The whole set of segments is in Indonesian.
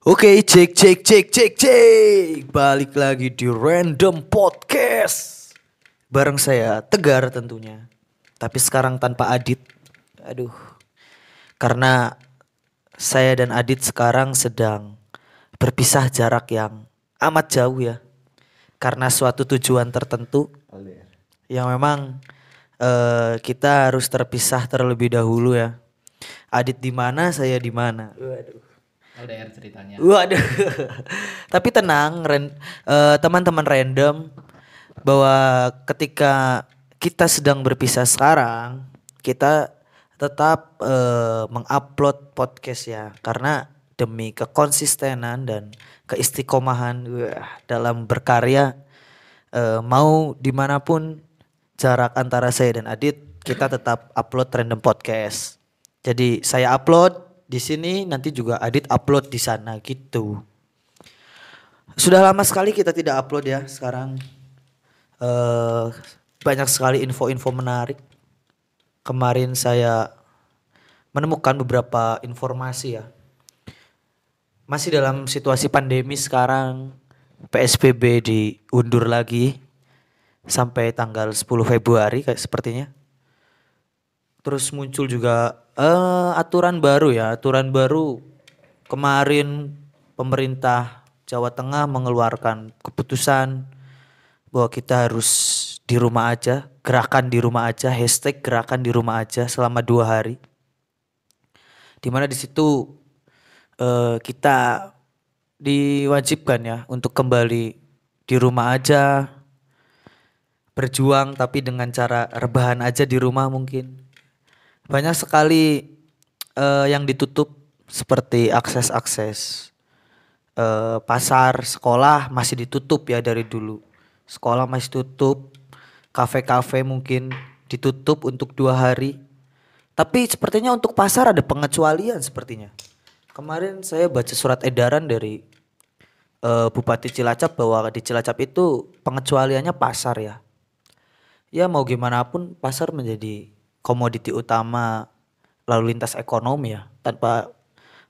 Oke, cek. Balik lagi di Random Podcast. Bareng saya Tegar tentunya. Tapi sekarang tanpa Adit. Aduh. Karena saya dan Adit sekarang sedang berpisah jarak yang amat jauh ya. Karena suatu tujuan tertentu yang memang kita harus terpisah terlebih dahulu ya. Adit di mana, saya di mana. Waduh. LDR ceritanya. Waduh. Tapi tenang, teman-teman random, bahwa ketika kita sedang berpisah sekarang, kita tetap mengupload podcast ya, karena demi kekonsistenan dan keistiqomahan dalam berkarya. Mau dimanapun jarak antara saya dan Adit, kita tetap upload Random Podcast. Jadi saya upload di sini, nanti juga Adit upload di sana gitu. Sudah lama sekali kita tidak upload ya. Sekarang banyak sekali info-info menarik. Kemarin saya menemukan beberapa informasi ya. Masih dalam situasi pandemi sekarang, PSBB diundur lagi sampai tanggal 10 Februari kayak sepertinya. Terus muncul juga aturan baru ya. Aturan baru kemarin pemerintah Jawa Tengah mengeluarkan keputusan bahwa kita harus di rumah aja. Gerakan di rumah aja, hashtag gerakan di rumah aja selama 2 hari. Dimana di situ kita diwajibkan ya untuk kembali di rumah aja. Berjuang tapi dengan cara rebahan aja di rumah mungkin. Banyak sekali yang ditutup seperti akses-akses pasar, sekolah masih ditutup ya dari dulu. Sekolah masih tutup, kafe-kafe mungkin ditutup untuk 2 hari. Tapi sepertinya untuk pasar ada pengecualian sepertinya. Kemarin saya baca surat edaran dari Bupati Cilacap bahwa di Cilacap itu pengecualiannya pasar ya. Ya mau gimana pun pasar menjadi komoditi utama lalu lintas ekonomi ya. Tanpa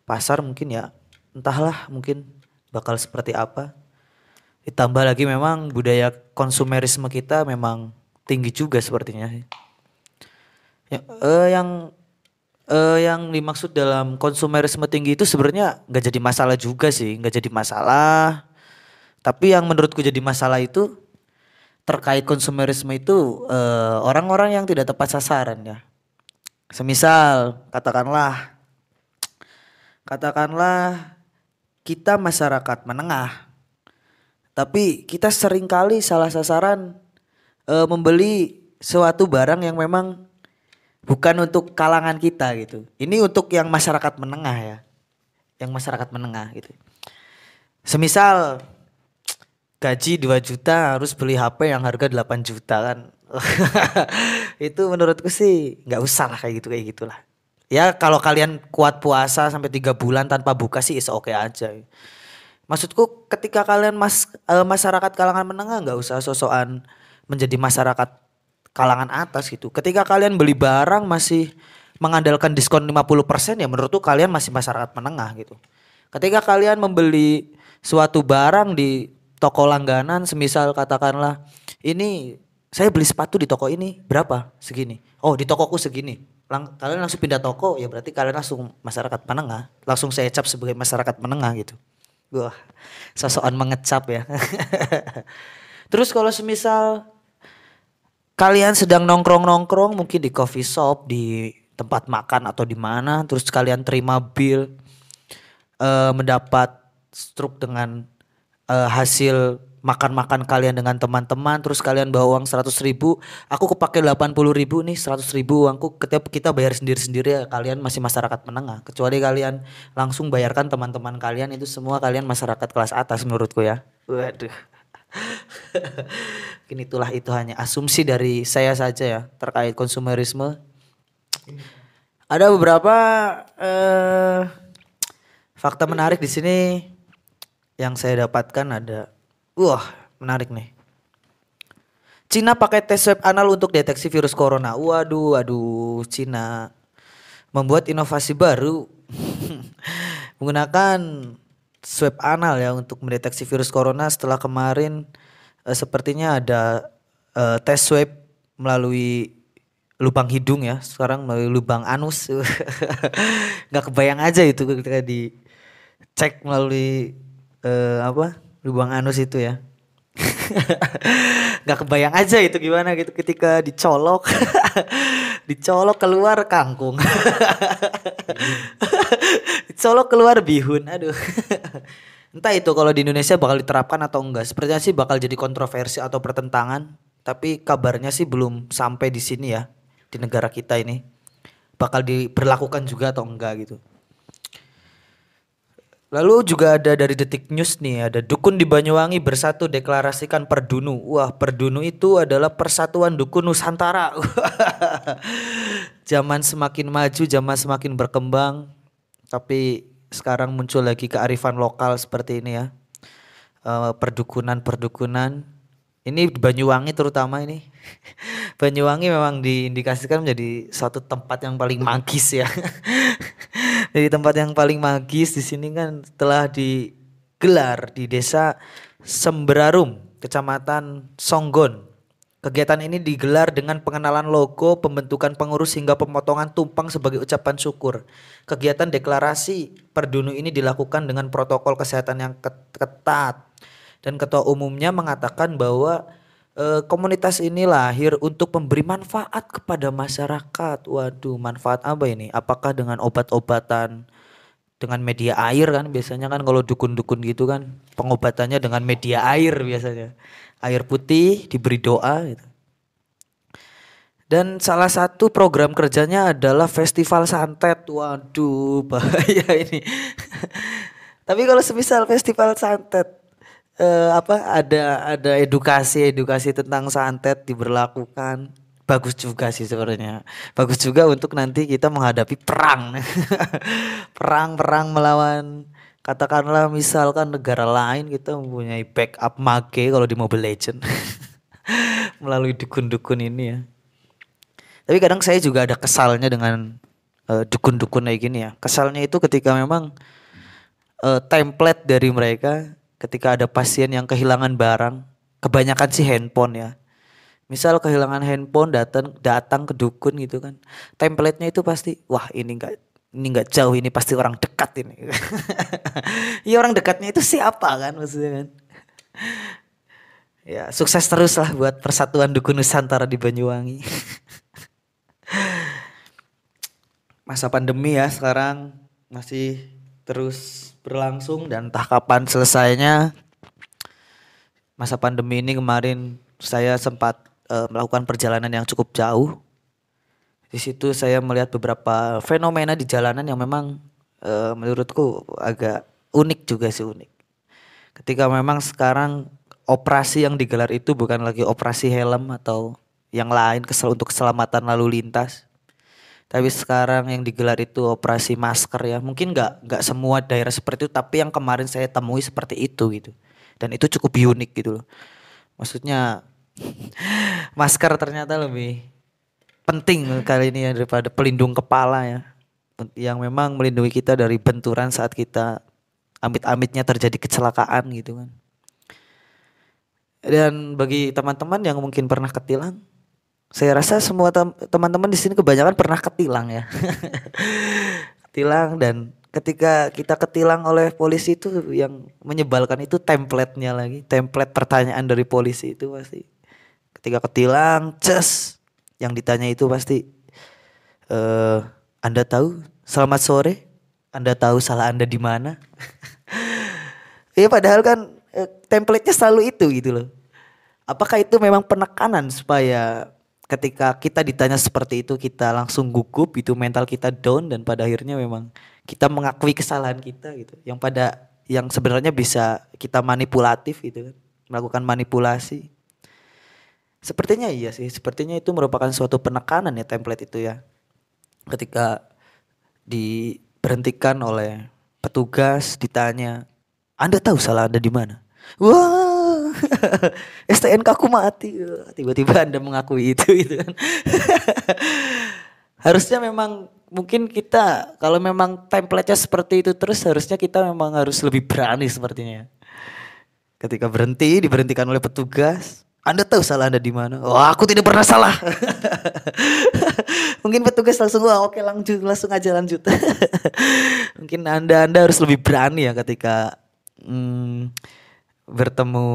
pasar mungkin ya entahlah mungkin bakal seperti apa. Ditambah lagi memang budaya konsumerisme kita memang tinggi juga sepertinya. Yang dimaksud dalam konsumerisme tinggi itu sebenarnya nggak jadi masalah juga sih, nggak jadi masalah. Tapi yang menurutku jadi masalah itu terkait konsumerisme itu orang-orang yang tidak tepat sasaran ya. Semisal katakanlah kita masyarakat menengah, tapi kita seringkali salah sasaran membeli suatu barang yang memang bukan untuk kalangan kita gitu. Ini untuk yang masyarakat menengah ya, yang masyarakat menengah gitu. Semisal gaji 2 juta harus beli HP yang harga 8 juta kan. Itu menurutku sih nggak usah lah kayak gitulah. Ya kalau kalian kuat puasa sampai 3 bulan tanpa buka sih is oke aja. Maksudku ketika kalian masyarakat kalangan menengah nggak usah sosokan menjadi masyarakat kalangan atas gitu. Ketika kalian beli barang masih mengandalkan diskon 50% ya menurutku kalian masih masyarakat menengah gitu. Ketika kalian membeli suatu barang di toko langganan, semisal katakanlah ini saya beli sepatu di toko ini berapa? Segini. Oh di tokoku segini. Kalian langsung pindah toko ya berarti kalian langsung masyarakat menengah. Langsung saya cap sebagai masyarakat menengah gitu. Wah sosokan mengecap ya. Terus kalau semisal kalian sedang nongkrong mungkin di coffee shop, di tempat makan atau di mana, terus kalian terima bill, mendapat struk dengan hasil makan kalian dengan teman-teman, terus kalian bawa uang 100.000, aku kepake 80.000 nih, 100.000 uangku, kita bayar sendiri-sendiri ya, kalian masih masyarakat menengah. Kecuali kalian langsung bayarkan teman-teman kalian, itu semua kalian masyarakat kelas atas menurutku ya. Waduh. Mungkin itu hanya asumsi dari saya saja ya terkait konsumerisme. Ada beberapa fakta menarik di sini yang saya dapatkan ada. Menarik nih. Cina pakai tes swab anal untuk deteksi virus corona. Waduh, Cina membuat inovasi baru menggunakan swab anal ya untuk mendeteksi virus corona setelah kemarin sepertinya ada tes swab melalui lubang hidung ya, sekarang melalui lubang anus. Nggak kebayang aja itu ketika dicek melalui lubang anus itu ya. Nggak kebayang aja itu gimana gitu ketika dicolok. Dicolok keluar kangkung. Dicolok keluar bihun. Aduh. Entah itu kalau di Indonesia bakal diterapkan atau enggak. Sepertinya sih bakal jadi kontroversi atau pertentangan. Tapi kabarnya sih belum sampai di sini ya. Di negara kita ini. Bakal diberlakukan juga atau enggak gitu. Lalu juga ada dari Detik News nih, ada dukun di Banyuwangi bersatu deklarasikan Perdunu. Wah, Perdunu itu adalah Persatuan Dukun Nusantara. Zaman semakin maju, zaman semakin berkembang, tapi sekarang muncul lagi kearifan lokal seperti ini ya. Perdukunan-perdukunan. Ini di Banyuwangi terutama ini. Banyuwangi memang diindikasikan menjadi suatu tempat yang paling magis ya. Jadi tempat yang paling magis di sini kan telah digelar di Desa Semberarum, Kecamatan Songgon. Kegiatan ini digelar dengan pengenalan logo, pembentukan pengurus hingga pemotongan tumpeng sebagai ucapan syukur. Kegiatan deklarasi Perdunu ini dilakukan dengan protokol kesehatan yang ketat. Dan ketua umumnya mengatakan bahwa komunitas ini lahir untuk memberi manfaat kepada masyarakat. Waduh, manfaat apa ini? Apakah dengan obat-obatan, dengan media air kan biasanya kan kalau dukun-dukun gitu kan pengobatannya dengan media air biasanya. Air putih diberi doa gitu. Dan salah satu program kerjanya adalah festival santet. Waduh, bahaya ini. Tapi kalau semisal festival santet ada edukasi tentang santet diberlakukan, bagus juga sih sebenarnya. Bagus juga untuk nanti kita menghadapi perang. Perang melawan katakanlah misalkan negara lain, kita mempunyai backup mage kalau di Mobile Legend. Melalui dukun-dukun ini ya. Tapi kadang saya juga ada kesalnya dengan dukun-dukun kayak gini ya. Kesalnya itu ketika memang template dari mereka ketika ada pasien yang kehilangan barang, kebanyakan sih handphone ya. Misal kehilangan handphone datang ke dukun gitu kan. Template-nya itu pasti wah ini enggak jauh, ini pasti orang dekat ini. Iya, orang dekatnya itu siapa kan maksudnya kan. Ya, sukses terus lah buat Persatuan Dukun Nusantara di Banyuwangi. Masa pandemi ya sekarang masih terus berlangsung dan entah kapan selesainya. Masa pandemi ini kemarin saya sempat melakukan perjalanan yang cukup jauh. Di situ saya melihat beberapa fenomena di jalanan yang memang menurutku agak unik juga sih, unik. Ketika memang sekarang operasi yang digelar itu bukan lagi operasi helm atau yang lain untuk keselamatan lalu lintas. Tapi sekarang yang digelar itu operasi masker ya. Mungkin nggak semua daerah seperti itu, tapi yang kemarin saya temui seperti itu gitu. Dan itu cukup unik gitu loh. Maksudnya masker ternyata lebih penting kali ini ya daripada pelindung kepala ya. Yang memang melindungi kita dari benturan saat kita amit-amitnya terjadi kecelakaan gitu kan. Dan bagi teman-teman yang mungkin pernah ketilang, saya rasa semua teman-teman di sini kebanyakan pernah ketilang ya. Ketilang, dan ketika kita ketilang oleh polisi itu yang menyebalkan itu template-nya lagi. Template pertanyaan dari polisi itu pasti ketika ketilang, yang ditanya itu pasti Anda tahu selamat sore? Anda tahu salah Anda di mana? Ya padahal kan template-nya selalu itu gitu loh. Apakah itu memang penekanan supaya ketika kita ditanya seperti itu kita langsung gugup itu, mental kita down, dan pada akhirnya memang kita mengakui kesalahan kita gitu. Yang sebenarnya bisa kita manipulatif gitu kan, melakukan manipulasi. Sepertinya iya sih, sepertinya itu merupakan suatu penekanan ya template itu ya. Ketika diberhentikan oleh petugas ditanya, Anda tahu salah Anda di mana? Wah, STNK aku mati. Tiba-tiba Anda mengakui itu gitu kan. Harusnya memang mungkin kita kalau memang template-nya seperti itu terus harusnya kita memang harus lebih berani sepertinya. Ketika diberhentikan oleh petugas, Anda tahu salah Anda di mana? Wah, aku tidak pernah salah. Mungkin petugas langsung wah oke langsung aja lanjut. Mungkin Anda harus lebih berani ya ketika bertemu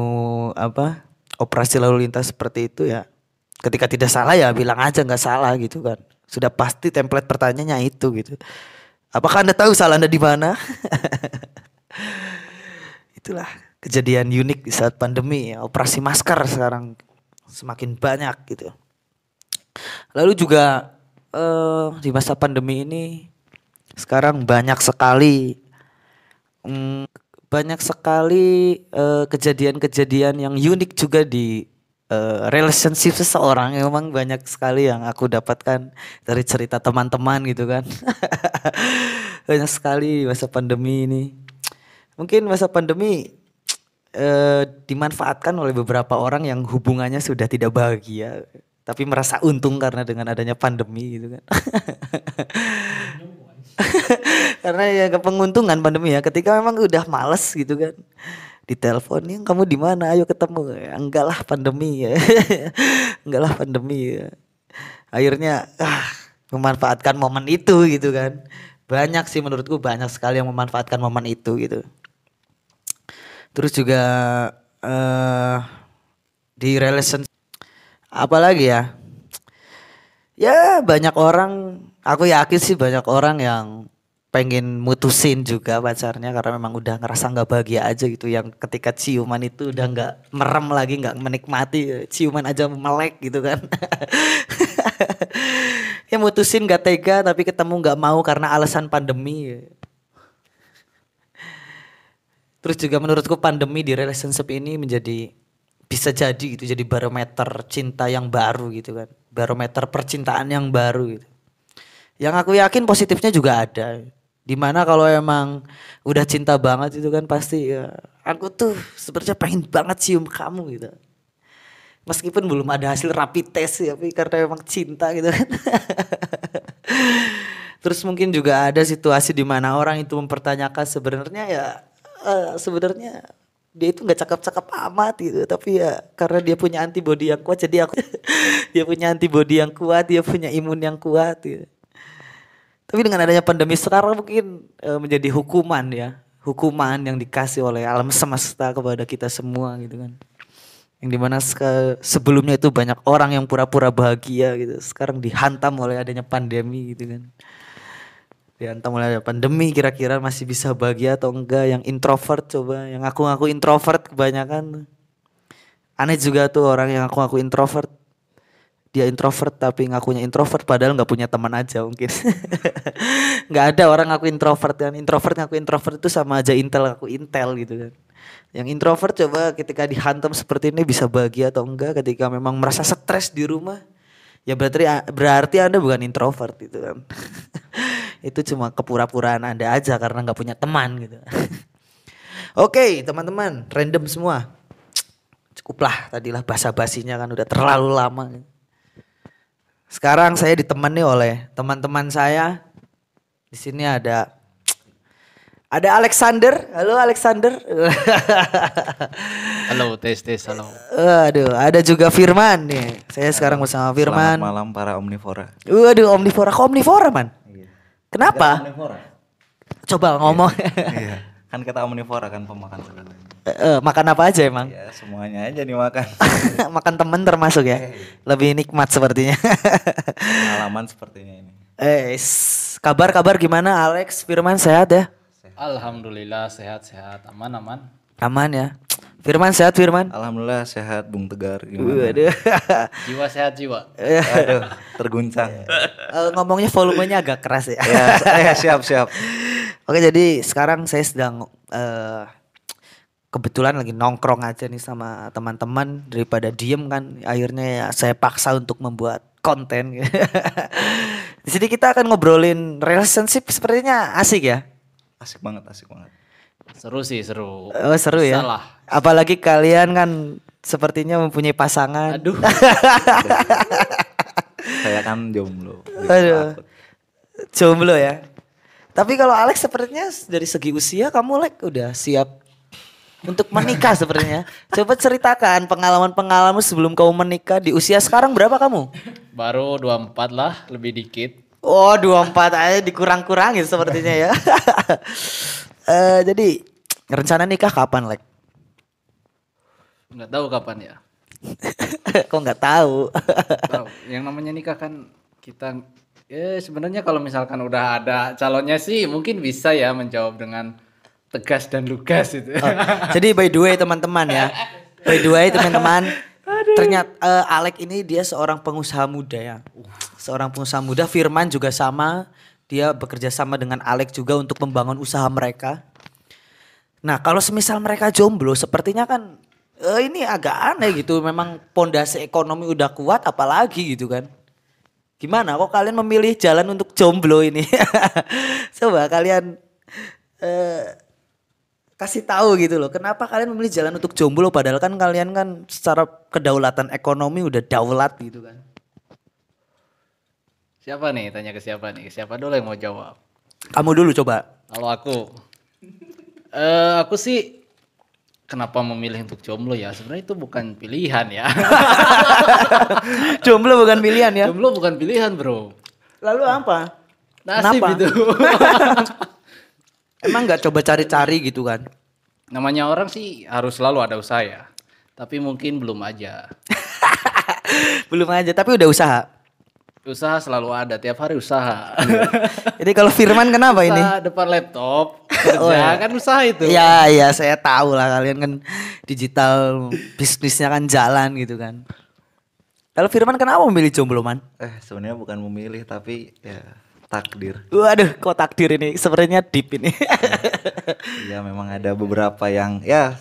operasi lalu lintas seperti itu ya. Ketika tidak salah ya bilang aja nggak salah gitu kan. Sudah pasti template pertanyaannya itu gitu. Apakah Anda tahu salah Anda di mana? Itulah kejadian unik di saat pandemi ya. Operasi masker sekarang semakin banyak gitu. Lalu juga di masa pandemi ini sekarang banyak sekali kejadian-kejadian yang unik juga di relationship seseorang. Memang banyak sekali yang aku dapatkan dari cerita teman-teman gitu kan. Banyak sekali masa pandemi ini. Mungkin masa pandemi dimanfaatkan oleh beberapa orang yang hubungannya sudah tidak bahagia tapi merasa untung karena dengan adanya pandemi gitu kan. Karena ya kepenguntungan pandemi ya, ketika memang udah males gitu kan, ditelepon, "Yang kamu di mana? Ayo ketemu." Ya, enggak lah pandemi ya. Enggak lah pandemi ya. Akhirnya memanfaatkan momen itu gitu kan. Banyak sih menurutku, banyak sekali yang memanfaatkan momen itu gitu. Terus juga di relation apalagi ya? Ya banyak orang, aku yakin sih banyak orang yang pengen mutusin juga pacarnya karena memang udah ngerasa nggak bahagia aja gitu. Yang ketika ciuman itu udah nggak merem lagi, nggak menikmati, ciuman aja melek gitu kan. Ya mutusin nggak tega tapi ketemu nggak mau karena alasan pandemi. Terus juga menurutku pandemi di relationship ini bisa jadi gitu, jadi barometer cinta yang baru gitu kan, barometer percintaan yang baru gitu. Yang aku yakin positifnya juga ada. Dimana kalau emang udah cinta banget itu kan pasti ya, aku tuh sebenarnya pengen banget cium kamu gitu. Meskipun belum ada hasil rapid test ya, tapi karena emang cinta gitu kan. Terus mungkin juga ada situasi di mana orang itu mempertanyakan sebenarnya dia itu nggak cakep-cakep amat gitu, tapi ya karena dia punya antibody yang kuat jadi dia punya antibody yang kuat, dia punya imun yang kuat gitu. Tapi dengan adanya pandemi sekarang mungkin menjadi hukuman yang dikasih oleh alam semesta kepada kita semua gitu kan. Yang dimana sebelumnya itu banyak orang yang pura-pura bahagia gitu, sekarang dihantam oleh adanya pandemi gitu kan. Dihantam oleh pandemi, kira-kira masih bisa bahagia atau enggak? Yang introvert coba, yang ngaku introvert kebanyakan. Aneh juga tuh orang yang ngaku introvert. Dia introvert tapi ngakunya introvert padahal nggak punya teman aja mungkin. Nggak ada orang ngaku introvert kan. Introvert ngaku introvert itu sama aja intel ngaku intel gitu kan. Yang introvert coba ketika dihantam seperti ini bisa bahagia atau enggak ketika memang merasa stres di rumah. Ya berarti Anda bukan introvert gitu kan. Itu cuma kepura-puraan Anda aja karena nggak punya teman gitu. Oke, teman-teman, random semua. Cukuplah tadilah basa-basinya kan udah terlalu lama. Sekarang saya ditemani oleh teman-teman saya. Di sini ada Alexander. Halo Alexander. Halo, tes, halo. Aduh, ada juga Firman nih. Saya sekarang bersama Firman. Selamat malam para omnivora. Waduh, omnivora. Kok omnivora, Man? Iya. Kenapa? Omnivora. Coba ngomong. Iya. Kan kita omnivora kan pemakan segalanya. Makan apa aja emang? Ya semuanya aja dimakan. Makan temen termasuk ya? Lebih nikmat sepertinya. Pengalaman sepertinya ini. Kabar gimana Alex? Firman sehat ya? Alhamdulillah sehat-sehat, aman. Aman ya. Firman sehat Firman? Alhamdulillah sehat Bung Tegar gimana? Waduh. Jiwa sehat jiwa. Aduh, terguncang. Ngomongnya volumenya agak keras ya. Ya, siap. Oke, jadi sekarang saya sedang kebetulan lagi nongkrong aja nih sama teman-teman, daripada diem kan akhirnya ya saya paksa untuk membuat konten. Di sini kita akan ngobrolin relationship, sepertinya asik ya. Asik banget. Seru sih, seru. Oh, seru ya. Salah. Apalagi kalian kan sepertinya mempunyai pasangan. Aduh. Saya kan jomblo. Aduh. Jomblo ya. Tapi kalau Alex sepertinya dari segi usia kamu Lek udah siap untuk menikah sepertinya. Coba ceritakan pengalaman-pengalaman sebelum kamu menikah di usia sekarang berapa kamu? Baru 24 lah, lebih dikit. Oh 24 aja dikurang-kurangin sepertinya ya. Jadi rencana nikah kapan Lek? Nggak tahu kapan ya. Kok nggak tahu? Tahu. Yang namanya nikah kan kita sebenarnya kalau misalkan udah ada calonnya sih mungkin bisa ya menjawab dengan tegas dan lugas itu. Oh, jadi by the way teman-teman ya. By the way teman-teman. Ternyata Alek ini dia seorang pengusaha muda ya. Seorang pengusaha muda. Firman juga sama. Dia bekerja sama dengan Alek juga untuk membangun usaha mereka. Nah kalau semisal mereka jomblo sepertinya kan ini agak aneh gitu. Memang pondasi ekonomi udah kuat apalagi gitu kan. Gimana kok kalian memilih jalan untuk jomblo ini? Coba kalian kasih tahu gitu loh. Kenapa kalian memilih jalan untuk jomblo padahal kan kalian kan secara kedaulatan ekonomi udah daulat gitu kan. Siapa nih? Tanya ke siapa nih? Siapa dulu yang mau jawab? Kamu dulu coba. Kalau aku sih kenapa memilih untuk jomblo ya? Sebenarnya itu bukan pilihan ya. Jomblo bukan pilihan ya. Jomblo bukan pilihan, Bro. Lalu apa? Nasib Kenapa? itu. Emang nggak coba cari-cari gitu kan? Namanya orang sih harus selalu ada usaha ya. Tapi mungkin belum aja. Belum aja tapi udah usaha. Usaha selalu ada, tiap hari usaha. Jadi kalau Firman kenapa ini? Usaha depan laptop, kerja Oh, ya. kan usaha itu. Ya, ya saya tahu lah kalian kan digital bisnisnya kan jalan gitu kan. Kalau Firman kenapa memilih jomblo man? Sebenarnya bukan memilih tapi ya takdir. Waduh, kok takdir ini sepertinya deep ini. Ya memang ada beberapa yang ya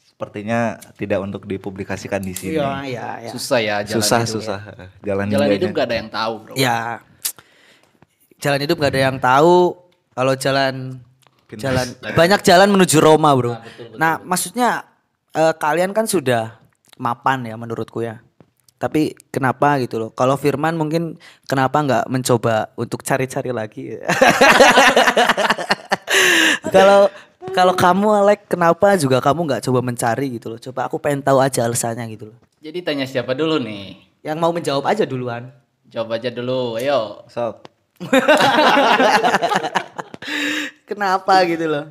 sepertinya tidak untuk dipublikasikan di sini. Iya, iya, iya. Susah ya jalan Susah hidup. susah. Jalan Jalan ninjanya. hidup gak ada yang tahu, Bro. Ya. Jalan hidup gak ada yang tahu. Kalau jalan Pintas. jalan banyak jalan menuju Roma, Bro. Nah, maksudnya kalian kan sudah mapan ya menurutku ya. Tapi kenapa gitu loh? Kalau Firman mungkin kenapa nggak mencoba untuk cari-cari lagi? Kalau kalau kamu Alek kenapa juga kamu nggak coba mencari gitu loh? Coba aku pengen tahu aja alasannya gitu loh. Jadi tanya siapa dulu nih? Yang mau menjawab aja duluan. Jawab aja dulu, ayo. Sok. Kenapa gitu loh?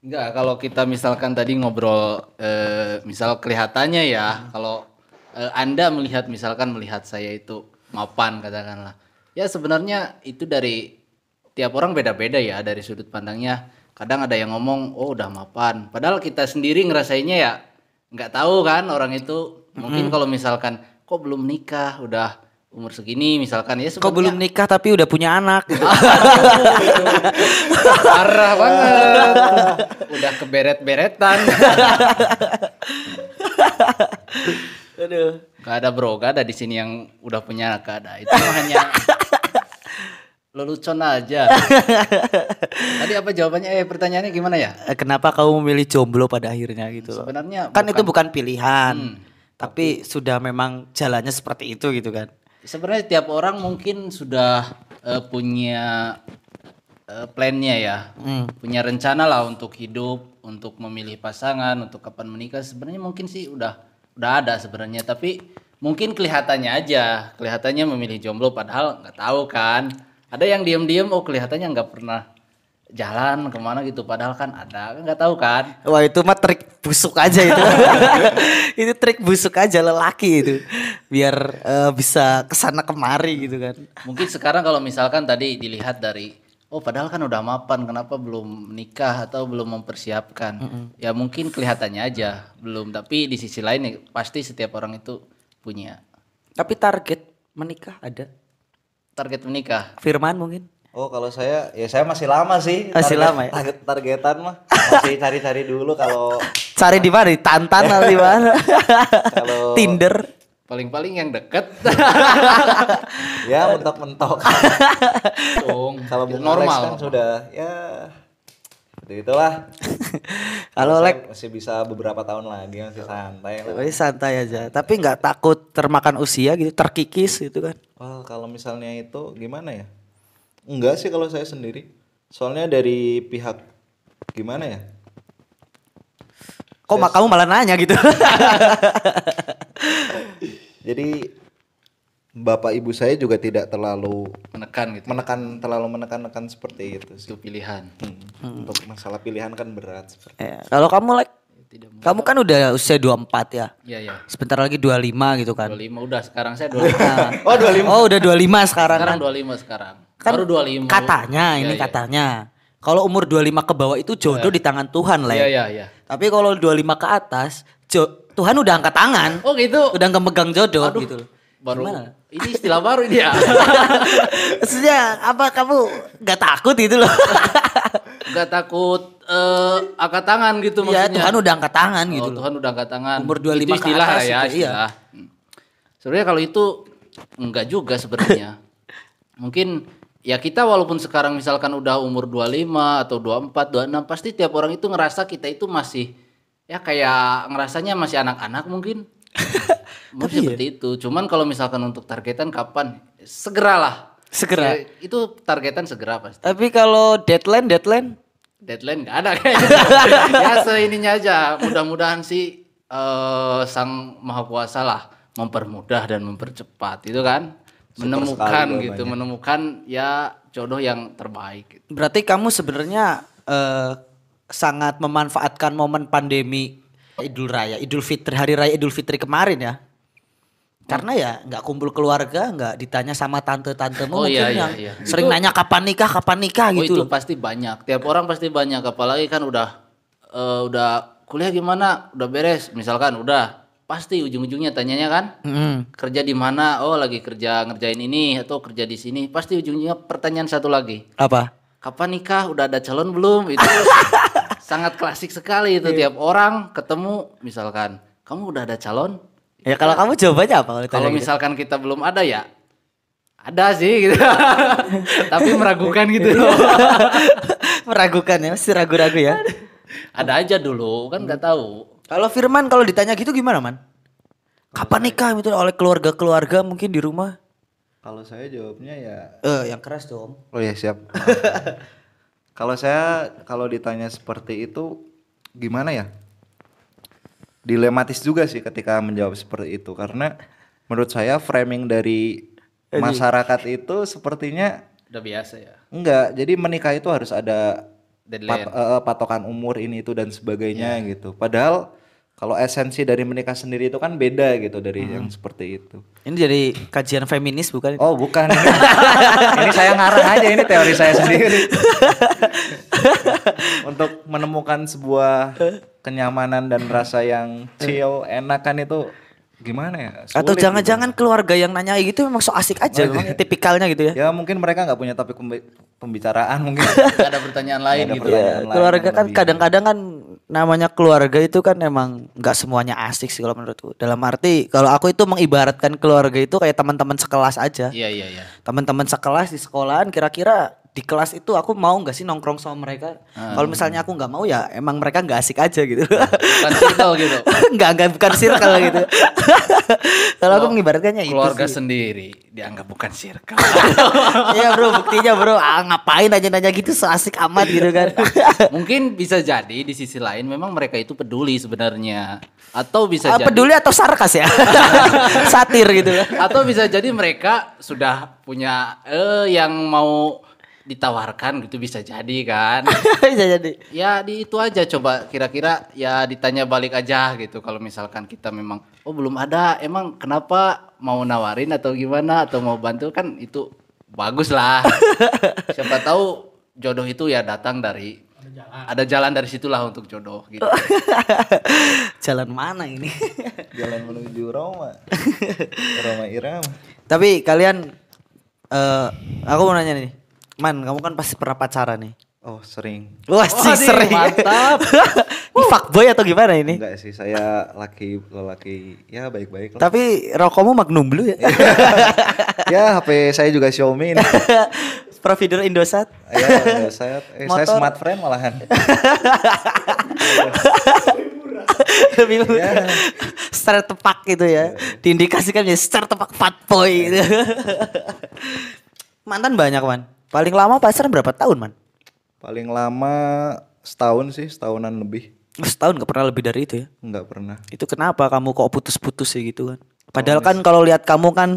Enggak, kalau kita misalkan tadi ngobrol misal kelihatannya ya, kalau Anda melihat saya itu mapan katakanlah. Ya sebenarnya itu dari tiap orang beda-beda ya dari sudut pandangnya. Kadang ada yang ngomong, "Oh, udah mapan." Padahal kita sendiri ngerasainnya ya nggak tahu kan orang itu. Mungkin kalau misalkan kok belum nikah, udah umur segini misalkan ya Kok sebenarnya belum nikah tapi udah punya anak gitu. parah banget. Udah keberet-beretan. Aduh. Gak ada bro, gak ada di sini yang udah punya anak, gak ada. Itu hanya lelucon aja. Tadi apa jawabannya? Pertanyaannya gimana ya? Kenapa kamu memilih jomblo pada akhirnya gitu loh? Sebenarnya Kan itu bukan pilihan. Tapi tapi sudah memang jalannya seperti itu gitu kan. sebenarnya tiap orang mungkin sudah punya plannya ya, punya rencana lah untuk hidup, untuk memilih pasangan, untuk kapan menikah. Sebenarnya mungkin sih udah ada sebenarnya, tapi mungkin kelihatannya memilih jomblo padahal nggak tahu kan. Ada yang diam-diam, oh kelihatannya nggak pernah jalan kemana gitu, padahal kan ada, nggak tahu kan. Wah itu mah trik busuk aja itu. Itu trik busuk aja lelaki itu. Biar bisa kesana kemari gitu kan. Mungkin sekarang kalau misalkan tadi dilihat dari, oh padahal kan udah mapan, kenapa belum nikah atau belum mempersiapkan? Ya mungkin kelihatannya aja belum, tapi di sisi lain ya, pasti setiap orang itu punya Tapi target menikah ada. target menikah. Firman mungkin. Oh kalau saya ya saya masih lama sih. Masih lama ya? Targetan mah masih cari-cari dulu kalau Cari di mana? Di Tantan atau di mana? Kalau- Tinder. Paling-paling yang deket. ya mentok-mentok. Dong. Kalau Bung Alex normal. kan sudah ya seperti itulah. Kalau Saya Lek masih bisa beberapa tahun lagi masih santai lah. santai aja. Tapi nggak takut termakan usia gitu, terkikis gitu kan. Wah kalau misalnya itu gimana ya? Enggak sih kalau saya sendiri. Soalnya dari pihak gimana ya? Kok kamu malah nanya gitu? Jadi bapak ibu saya juga tidak terlalu Menekan gitu. menekan seperti itu sih. Itu pilihan. Untuk masalah pilihan kan berat seperti. Ya, kalau kamu kamu kan udah usia 24 ya. Iya, iya. Sebentar lagi 25 gitu kan. 25 udah, sekarang saya 25. Oh 25. Oh, udah 25 sekarang Sekarang kan. 25 sekarang. Kan Baru 25. katanya Iya, ini iya. katanya. Kalau umur 25 ke bawah itu jodoh di tangan Tuhan, Le. Iya, iya, iya. Tapi kalau 25 ke atas, Tuhan udah angkat tangan. Oh gitu. Udah nggak megang jodoh Aduh, gitu loh. Baru Gimana? ini istilah baru ini ya. Maksudnya apa kamu nggak takut gitu loh? Gak takut angkat tangan gitu Iya, maksudnya. Tuhan udah angkat tangan gitu Oh, loh. Tuhan udah angkat tangan. Umur 25 itu istilah ke atas lah ya, itu, iya. istilah. Sebenarnya kalau itu enggak juga sebenarnya. Mungkin ya kita walaupun sekarang misalkan udah umur 25 atau 24, 26 pasti tiap orang itu ngerasa kita itu masih ya kayak ngerasanya masih anak-anak mungkin. Mungkin seperti itu. Cuman kalau misalkan untuk targetan kapan? Segeralah. Segera. Ya, itu targetan segera pasti. Tapi kalau deadline Deadline nggak ada kayaknya. Ya seininya aja. Mudah-mudahan sih Sang Maha Kuasa lah mempermudah dan mempercepat itu kan. Menemukan sekali gitu, jawabannya. menemukan ya jodoh yang terbaik. Gitu. berarti kamu sebenarnya sangat memanfaatkan momen pandemi Idul Fitri, hari raya Idul Fitri kemarin ya. Karena ya nggak kumpul keluarga, nggak ditanya sama tante-tantemu Oh, mungkin iya, yang iya. sering Itu- nanya kapan nikah Oh gitu itu loh. pasti banyak. Tiap orang pasti banyak. Apalagi kan udah kuliah gimana? Udah beres. Misalkan udah pasti ujung-ujungnya tanyanya kan. Mm-mm. Kerja di mana? Oh lagi kerja ngerjain ini atau kerja di sini. Pasti ujungnya pertanyaan satu lagi. Apa? Kapan nikah? Udah ada calon belum? Itu sangat klasik sekali itu tiap orang ketemu misalkan kamu udah ada calon. Ya kalau kamu jawabannya apa kalau ditanya Kalau gitu? misalkan kita belum ada ya ada sih gitu. Tapi meragukan gitu loh. Meragukan ya, masih ragu-ragu ya. Ada aja dulu kan nggak tahu. Kalau Firman kalau ditanya gitu gimana, Man? Kapan nikah gitu oleh keluarga-keluarga mungkin di rumah? Kalau saya jawabnya ya. Yang keras dong. Oh ya siap. Kalau ditanya seperti itu gimana ya? Dilematis juga sih ketika menjawab seperti itu karena menurut saya framing dari masyarakat itu sepertinya Udah biasa ya. enggak. Jadi menikah itu harus ada Deadline. patokan umur ini itu dan sebagainya gitu. Padahal kalau esensi dari menikah sendiri itu kan beda gitu dari yang seperti itu. Ini jadi kajian feminis bukan? Oh bukan ini, ini saya ngarang aja ini teori saya sendiri. Untuk menemukan sebuah kenyamanan dan rasa yang chill, enak kan itu gimana ya? Atau Sulit jangan-jangan keluarga yang nanya gitu memang so asik aja, memang tipikalnya gitu ya. gitu. Ya mungkin mereka nggak punya topik pembicaraan mungkin. Nggak ada pertanyaan lain Nggak ada gitu. pertanyaan. lain Keluarga yang kan lebih- kadang-kadang kan namanya keluarga itu kan emang nggak semuanya asik sih kalau menurutku. Dalam arti kalau aku itu mengibaratkan keluarga itu kayak teman-teman sekelas aja. Iya iya iya. Teman-teman sekelas di sekolahan kira-kira di kelas itu aku mau nggak sih nongkrong sama mereka? Kalau misalnya aku nggak mau ya emang mereka nggak asik aja gitu. Bukan circle gitu. Nggak bukan circle gitu. Kalau aku mengibaratkannya itu Keluarga sih. sendiri dianggap bukan circle. Iya bro, buktinya bro, ngapain nanya-nanya gitu so asik amat gitu kan. Mungkin bisa jadi di sisi lain memang mereka itu peduli sebenarnya. Atau bisa jadi Peduli atau sarkas ya? Satir gitu kan. atau bisa jadi mereka sudah punya yang mau ditawarkan gitu bisa jadi kan. Bisa jadi. Ya di itu aja coba kira-kira ya ditanya balik aja gitu kalau misalkan kita memang oh belum ada emang kenapa mau nawarin atau gimana atau mau bantu kan itu bagus lah. Siapa tahu jodoh itu ya datang dari ada jalan dari situlah untuk jodoh gitu. Jalan mana ini? Jalan menuju Roma. Roma Irama. Tapi kalian, aku mau nanya nih, Man, kamu kan pasti pernah pacaran nih. Oh sering. Wah, Wah, sih sering. mantap. Ini fuckboy atau gimana ini? Enggak sih, saya lelaki ya baik-baik lah. Tapi rokokmu Magnum Blue ya? Ya HP saya juga Xiaomi ini. Provider Indosat. Ya, saya Motor. smart friend malahan. Lebih Ya. Star tepak gitu ya. Diindikasikan ya star tepak fatboy gitu. Mantan banyak, Man. Paling lama pacaran berapa tahun, Man? Paling lama setahun sih, setahunan lebih. Setahun gak pernah lebih dari itu ya? Nggak pernah. Itu kenapa kamu kok putus-putus sih gitu kan? Padahal kan kalau lihat kamu kan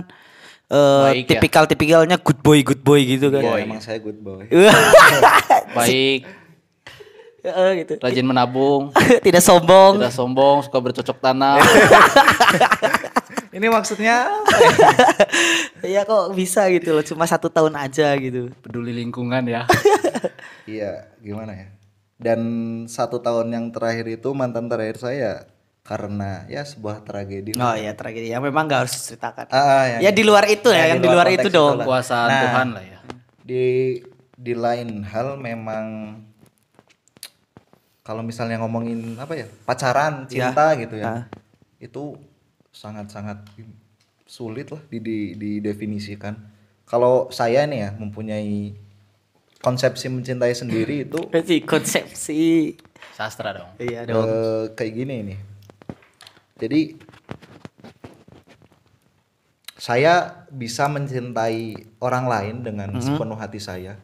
Baik ya. tipikal-tipikalnya good boy gitu kan. Ya, emang saya good boy. Baik, Gitu. rajin menabung, Tidak sombong. tidak sombong, suka bercocok tanam. Ini maksudnya Iya kok bisa gitu loh, cuma 1 tahun aja gitu. Peduli lingkungan ya. iya, gimana ya? Dan 1 tahun yang terakhir itu mantan terakhir saya karena ya sebuah tragedi. Oh iya tragedi ya memang gak harus diceritakan. Yang- Ya di luar itu ya, yang di luar itu konteks dong. itulah. Kuasaan Nah, Tuhan lah ya. Di lain hal memang kalau misalnya ngomongin apa ya? Pacaran, cinta gitu ya. Itu sangat-sangat sulit lah didefinisikan. Kalau saya nih ya mempunyai konsepsi mencintai sendiri itu Berarti konsepsi. Sastra dong. Iya dong. kayak gini nih. Jadi saya bisa mencintai orang lain dengan sepenuh hati saya,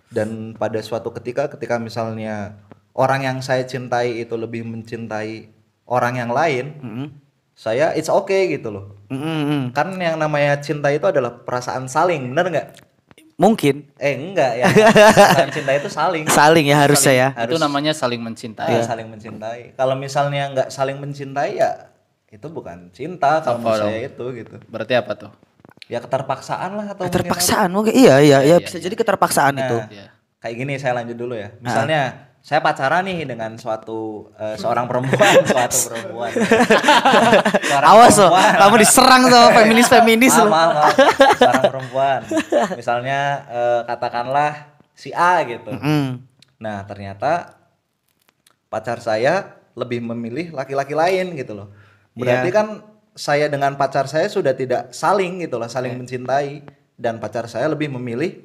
dan pada suatu ketika misalnya orang yang saya cintai itu lebih mencintai orang yang lain, saya it's okay gitu loh. Kan yang namanya cinta itu adalah perasaan saling, bener nggak? Mungkin Enggak ya. Perasaan cinta itu saling. saling ya harusnya ya. Itu namanya saling mencintai. Saling mencintai. Kalau misalnya nggak saling mencintai ya itu bukan cinta kalau menurut saya itu gitu. Berarti apa tuh? Ya keterpaksaan lah atau Keterpaksaan mungkin. Iya bisa jadi keterpaksaan itu. Iya. kayak gini saya lanjut dulu ya. Misalnya saya pacaran nih dengan seorang perempuan, Seorang Awas loh, perempuan. kamu diserang sama feminis loh. Maaf. Seorang perempuan. Misalnya katakanlah si A gitu. Nah, ternyata pacar saya lebih memilih laki-laki lain gitu loh. Berarti kan saya dengan pacar saya sudah tidak saling gitu lah, saling mencintai, dan pacar saya lebih memilih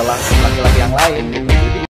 laki-laki yang lain gitu. Jadi